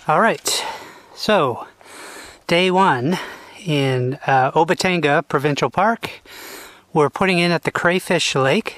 All right, so day one in Obatanga Provincial Park. We're putting in at the Crayfish Lake.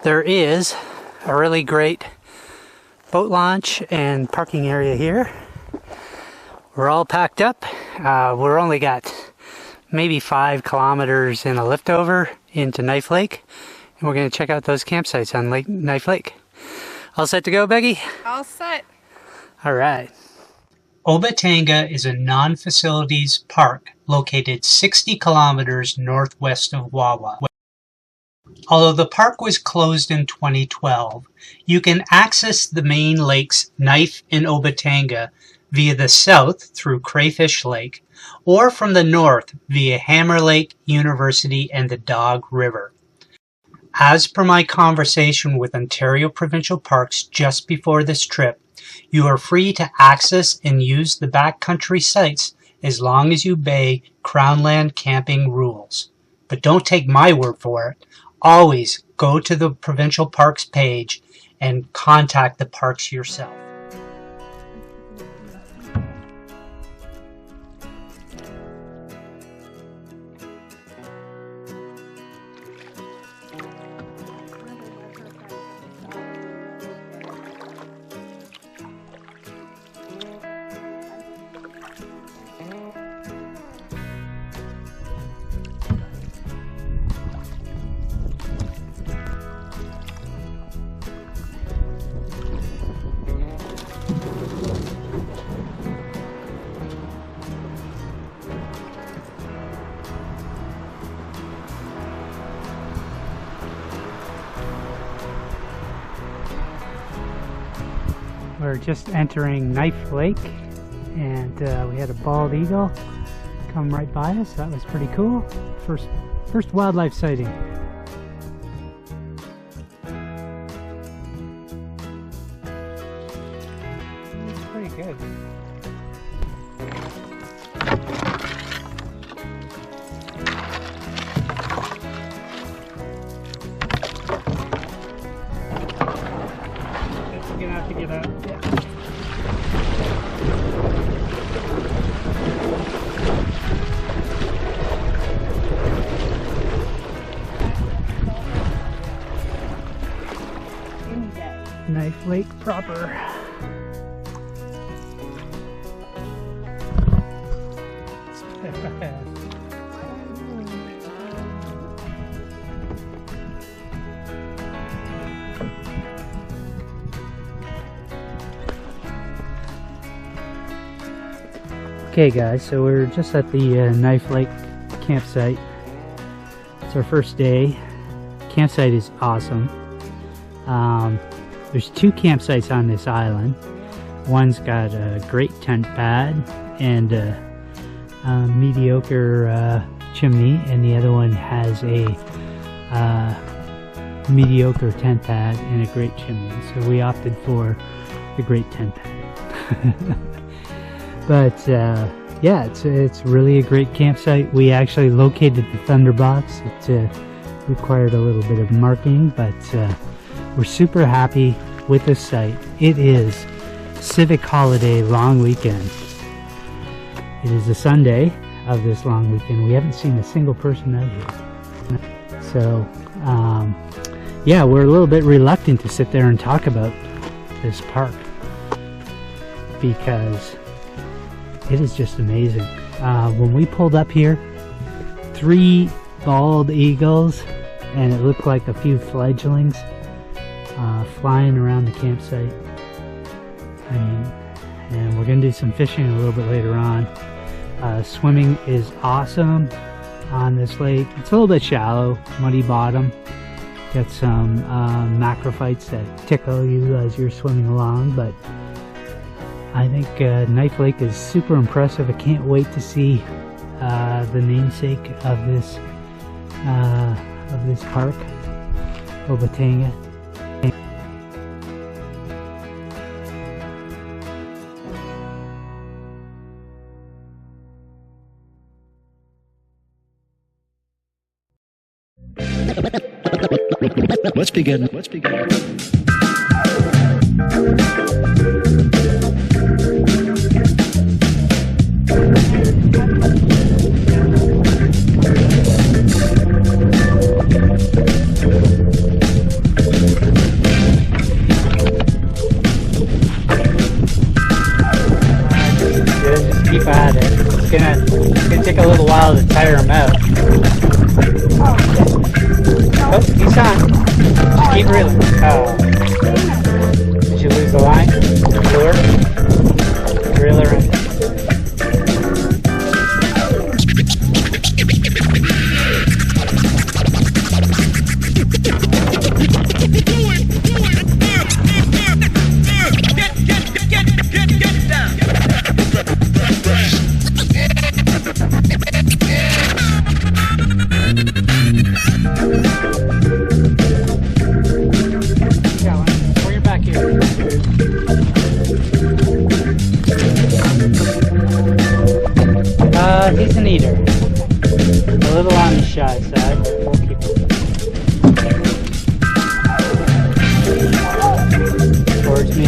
There is a really great boat launch and parking area here. We're all packed up. We're only got maybe 5 kilometers in a lift over into Knife Lake, and we're going to check out those campsites on Knife Lake. All set to go, Becky? All set. All right. Obatanga is a non-facilities park located 60 kilometers northwest of Wawa. Although the park was closed in 2012, you can access the main lakes Knife and Obatanga via the south through Crayfish Lake, or from the north via Hammer Lake, University, and the Dog River. As per my conversation with Ontario Provincial Parks just before this trip, you are free to access and use the backcountry sites as long as you obey crownland camping rules. But don't take my word for it. Always go to the Provincial Parks page and contact the parks yourself. We're just entering Knife Lake, and we had a bald eagle come right by us. That was pretty cool. First wildlife sighting. It's pretty good. You're gonna have to get out. Yeah. Knife Lake proper. Okay guys, so we're just at the Knife Lake campsite. It's our first day. Campsite is awesome. There's 2 campsites on this island. One's got a great tent pad and a mediocre chimney, and the other one has a mediocre tent pad and a great chimney. So we opted for the great tent pad. But yeah, it's really a great campsite. We actually located the Thunderbox. It required a little bit of marking, but we're super happy with this site. It is Civic Holiday long weekend. It is the Sunday of this long weekend. We haven't seen a single person out here. So yeah, we're a little bit reluctant to sit there and talk about this park because it is just amazing. When we pulled up here, 3 bald eagles, and it looked like a few fledglings flying around the campsite. And we're going to do some fishing a little bit later on. Swimming is awesome on this lake. It's a little bit shallow, muddy bottom. Got some macrophytes that tickle you as you're swimming along, but I think Knife Lake is super impressive. I can't wait to see the namesake of this park, Obatanga. Let's begin. tire him out. Oh, he's on. Just keep reeling. Oh. Did you lose the line? Lure? Reel her in. He's an eater. A little on the shy side, but we'll keep him. Towards me.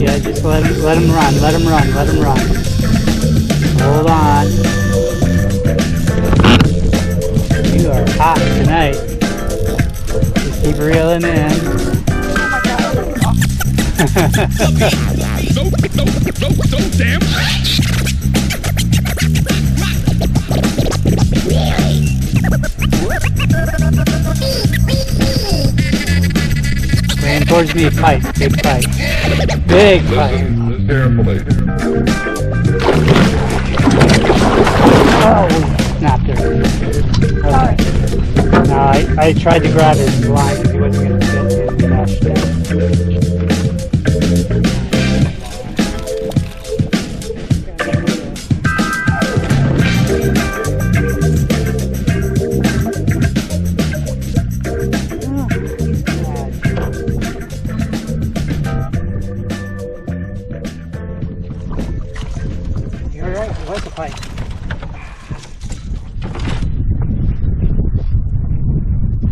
Yeah, just let him run, let him run, let him run. Hold on. You are hot tonight. Just keep reeling in. So damn. Ran towards me, pike, big pike. Big pike. Oh, snapped her. Okay. No, I tried to grab his line because he wasn't going to fit in the mesh there.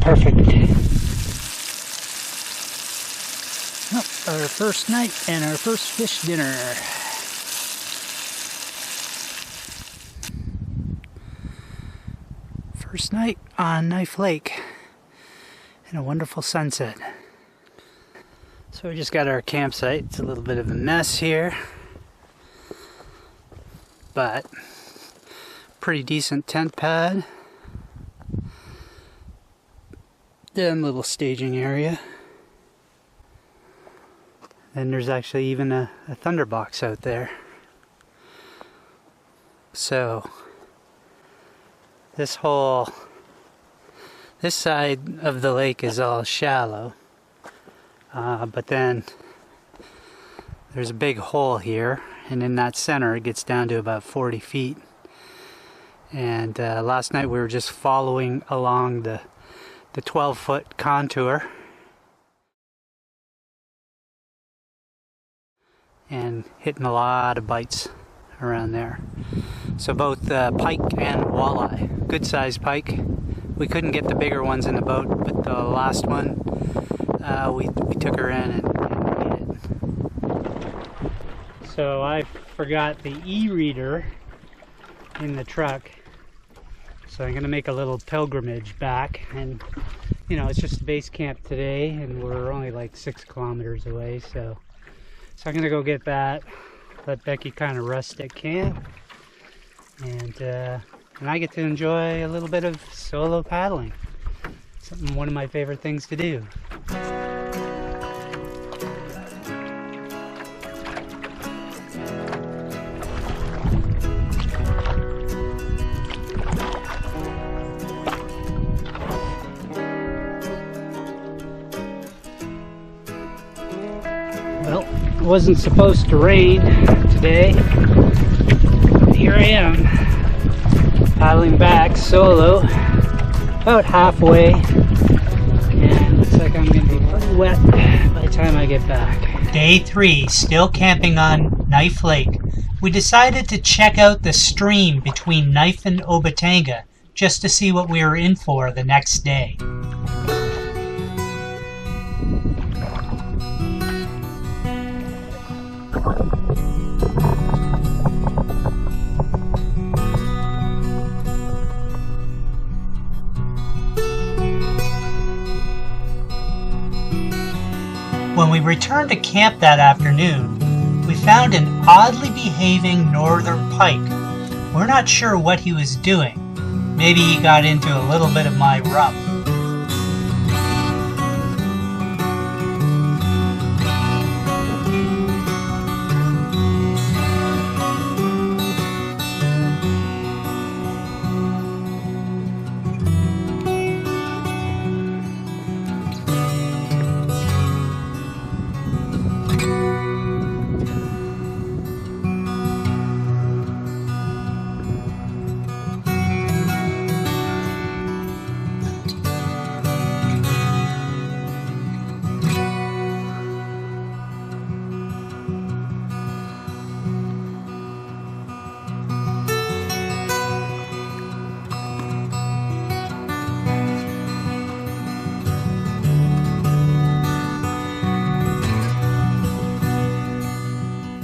Perfect. Well, our first night and our first fish dinner. First night on Knife Lake and a wonderful sunset. So we just got our campsite. It's a little bit of a mess here, but pretty decent tent pad. Then little staging area. And there's actually even a thunderbox out there. So this side of the lake is all shallow, but then there's a big hole here, and in that center it gets down to about 40 feet. And last night we were just following along the 12-foot contour and hitting a lot of bites around there. So both pike and walleye, good sized pike. We couldn't get the bigger ones in the boat, but the last one we took her in and ate it. So I forgot the e-reader in the truck. So I'm going to make a little pilgrimage back, and you know, it's just base camp today and we're only like 6 kilometers away, so I'm going to go get that, let Becky kind of rest at camp, and I get to enjoy a little bit of solo paddling. One of my favorite things to do. Well, it wasn't supposed to rain today. Here I am, paddling back solo, about halfway, and looks like I'm going to be pretty wet by the time I get back. Day 3, still camping on Knife Lake. We decided to check out the stream between Knife and Obatanga just to see what we were in for the next day. When we returned to camp that afternoon, we found an oddly behaving northern pike We're not sure what he was doing. Maybe he got into a little bit of my rum.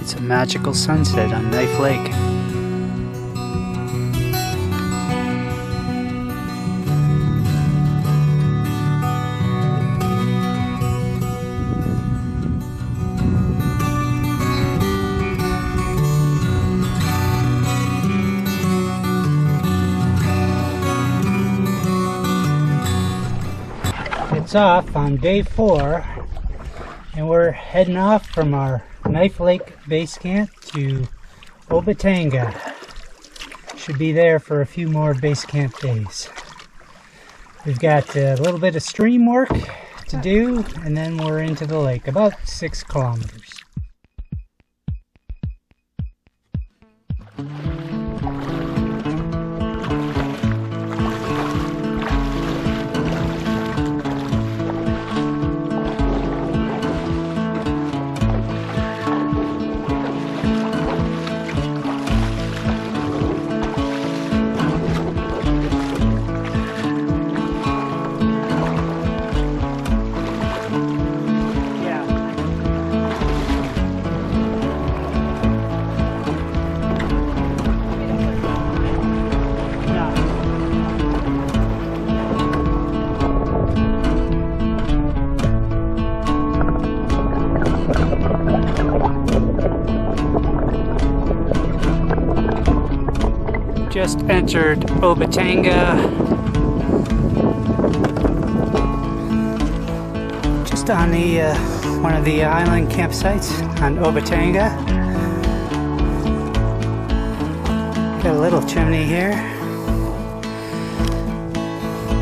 It's a magical sunset on Knife Lake. It's off on day 4, and we're heading off from our Knife Lake base camp to Obatanga. Should be there for a few more base camp days. We've got a little bit of stream work to do, and then we're into the lake, about 6 kilometers. Just entered Obatanga. Just on the one of the island campsites on Obatanga. Got a little chimney here.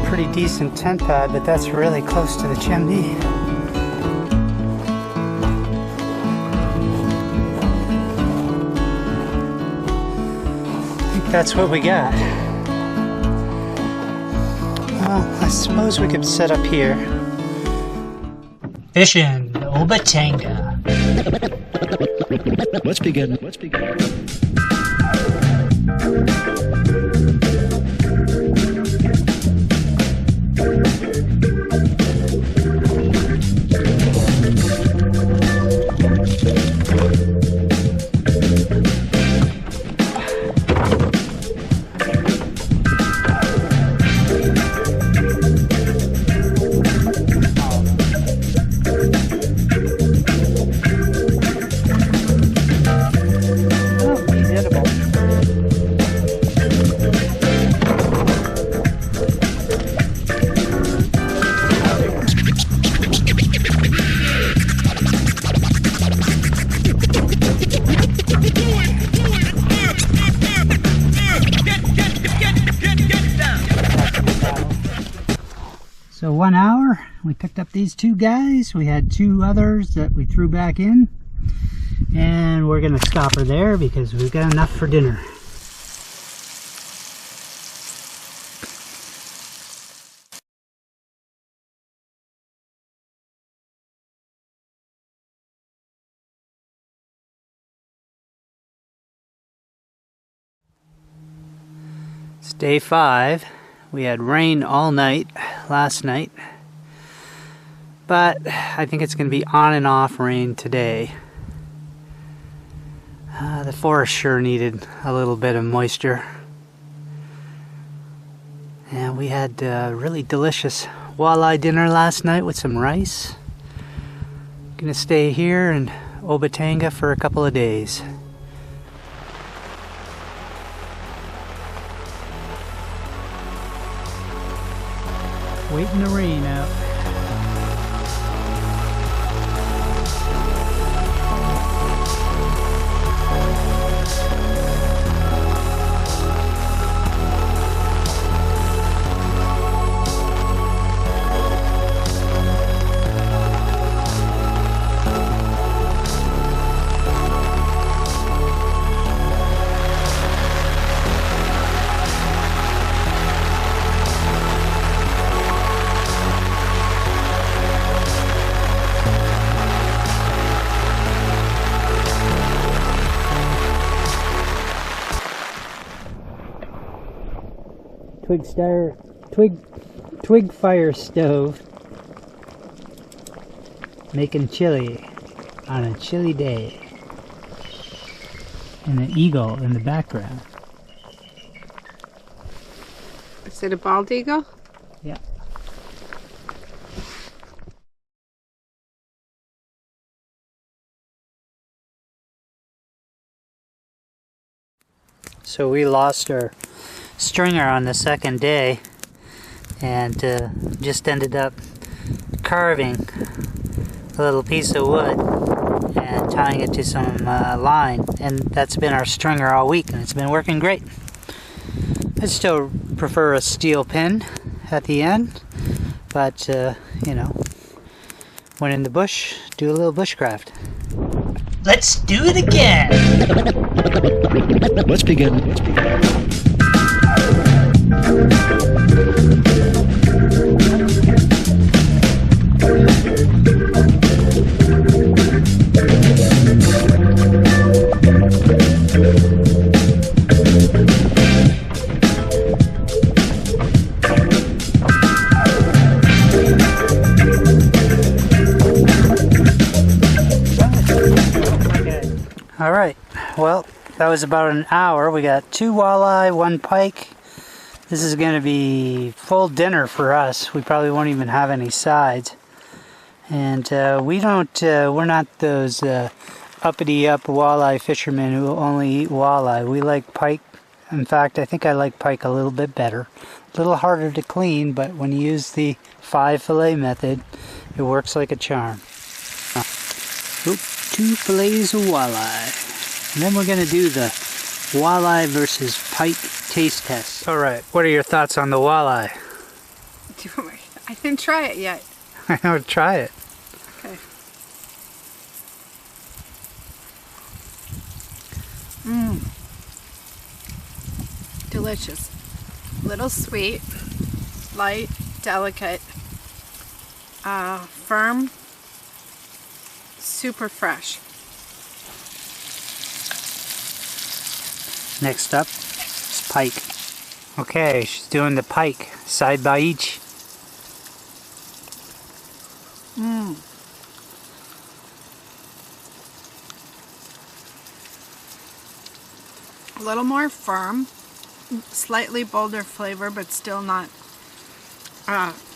Pretty decent tent pad, but that's really close to the chimney. That's what we got. Well, I suppose we could set up here. Fishing Obatanga. Let's begin. So 1 hour, we picked up these 2 guys. We had 2 others that we threw back in. And we're gonna stop her there because we've got enough for dinner. It's day 5. We had rain all night last night, but I think it's going to be on and off rain today. The forest sure needed a little bit of moisture. And we had really delicious walleye dinner last night with some rice. Gonna stay here in Obatanga for a couple of days. Waiting the rain out. Twig fire stove, making chili on a chilly day, and an eagle in the background. Is it a bald eagle? Yeah. So we lost our stringer on the second day and just ended up carving a little piece of wood and tying it to some line, and that's been our stringer all week, and it's been working great. I still prefer a steel pin at the end, but you know, when in the bush, do a little bushcraft. Let's do it again! Let's begin. Alright, well, that was about an hour. We got 2 walleye, 1 pike. This is going to be full dinner for us. We probably won't even have any sides. And we're not those uppity up walleye fishermen who only eat walleye. We like pike. In fact, I think I like pike a little bit better. A little harder to clean, but when you use the 5 fillet method, it works like a charm. Oop, 2 fillets of walleye. And then we're going to do the walleye versus pike taste test. Alright, what are your thoughts on the walleye? I didn't try it yet. I would try it. Okay. Delicious. Little sweet, light, delicate, firm, super fresh. Next up is pike. Okay, she's doing the pike, side by each. A little more firm, slightly bolder flavor, but still not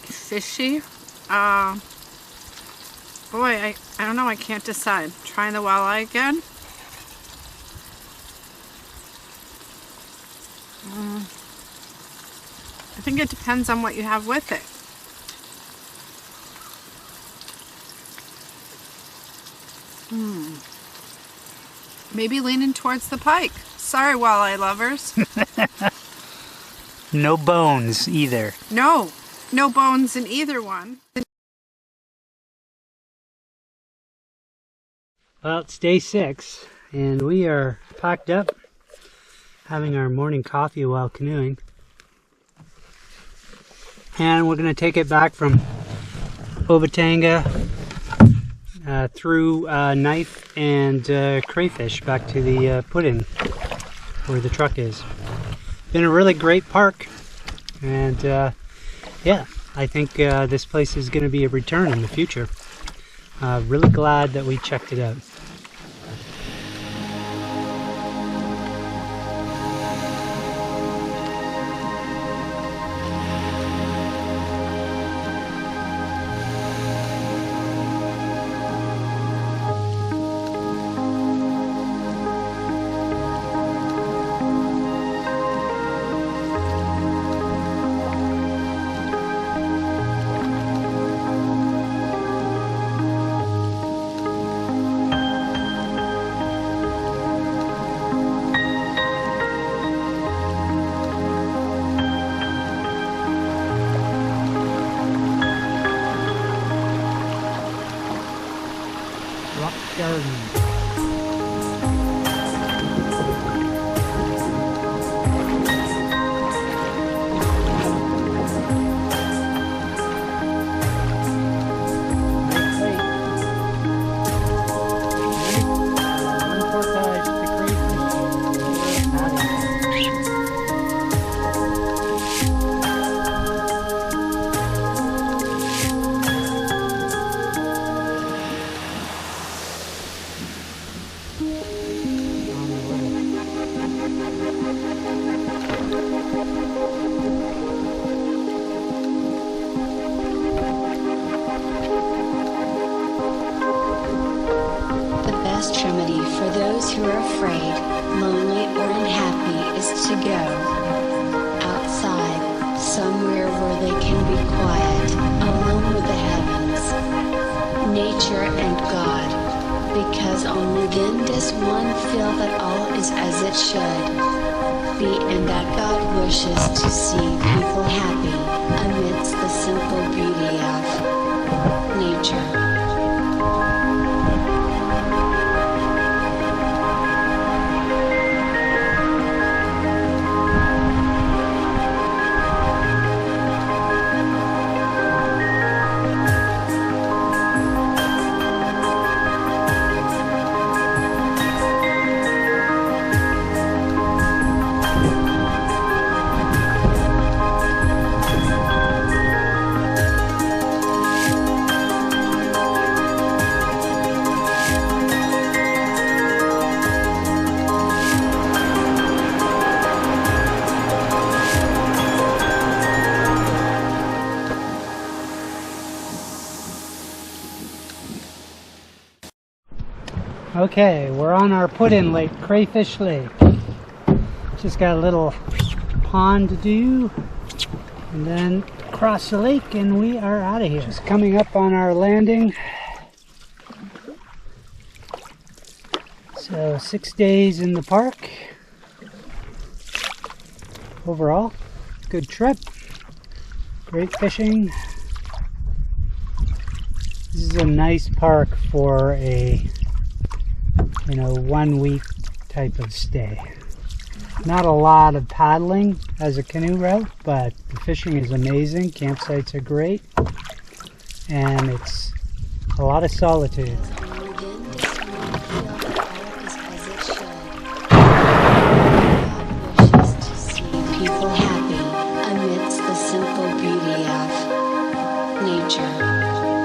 fishy. Boy, I don't know, I can't decide. Trying the walleye again. I think it depends on what you have with it. Maybe leaning towards the pike. Sorry, walleye lovers. No bones either. No bones in either one. Well, it's day 6, and we are packed up, having our morning coffee while canoeing. And we're going to take it back from Obatanga through Knife and Crayfish back to the put-in where the truck is. Been a really great park, and yeah, I think this place is going to be a return in the future. Really glad that we checked it out. garden. Remedy for those who are afraid, lonely, or unhappy is to go outside, somewhere where they can be quiet, alone with the heavens, nature, and God, because only then does one feel that all is as it should be and that God wishes to see people happy amidst the simple beauty of nature. Okay, we're on our put-in lake, Crayfish Lake. Just got a little pond to do, and then cross the lake and we are out of here. Just coming up on our landing. So 6 days in the park. Overall, good trip. Great fishing. This is a nice park for a 1 week type of stay. Not a lot of paddling as a canoe route, but the fishing is amazing. Campsites are great, and it's a lot of solitude. People happy amidst the simple beauty of nature.